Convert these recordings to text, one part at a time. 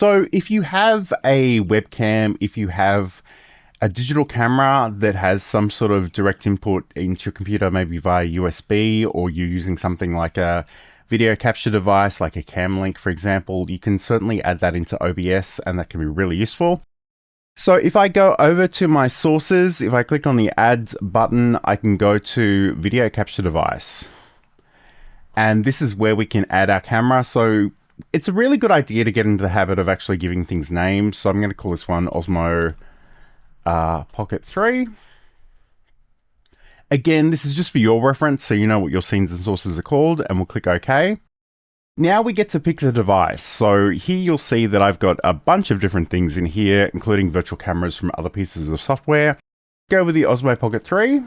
So if you have a webcam, if you have a digital camera that has some sort of direct input into your computer, maybe via USB, or you're using something like a video capture device, like a cam link, for example, you can certainly add that into OBS and that can be really useful. So if I go over to my sources, if I click on the add button, I can go to video capture device. And this is where we can add our camera. So it's a really good idea to get into the habit of actually giving things names. So I'm going to call this one Osmo Pocket 3. Again, this is just for your reference, so you know what your scenes and sources are called, and we'll click OK. Now we get to pick the device. So here you'll see that I've got a bunch of different things in here, including virtual cameras from other pieces of software. Go with the Osmo Pocket 3.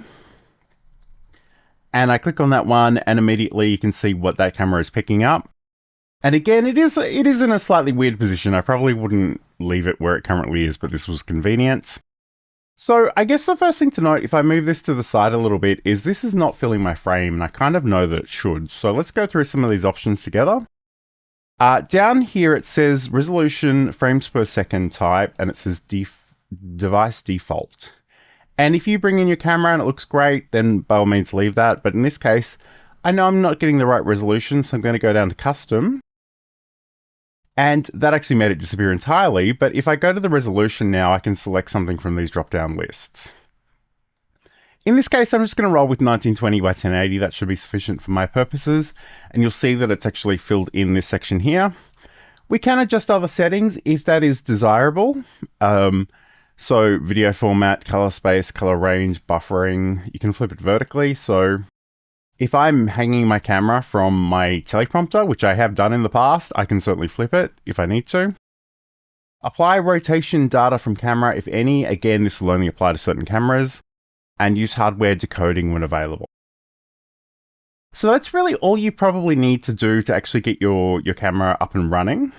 And I click on that one, and immediately you can see what that camera is picking up. And again, it is in a slightly weird position. I probably wouldn't leave it where it currently is, but this was convenient. So I guess the first thing to note, if I move this to the side a little bit, is this is not filling my frame, and I kind of know that it should. So let's go through some of these options together. Down here it says resolution, frames per second type, and it says device default. And if you bring in your camera and it looks great, then by all means leave that. But in this case, I know I'm not getting the right resolution, so I'm going to go down to custom. And that actually made it disappear entirely. But if I go to the resolution now, I can select something from these drop-down lists. In this case, I'm just going to roll with 1920 by 1080. That should be sufficient for my purposes. And you'll see that it's actually filled in this section here. We can adjust other settings if that is desirable. So video format, color space, color range, buffering, you can flip it vertically. So if I'm hanging my camera from my teleprompter, which I have done in the past, I can certainly flip it if I need to. Apply rotation data from camera, if any. Again, this will only apply to certain cameras. And use hardware decoding when available. So that's really all you probably need to do to actually get your camera up and running.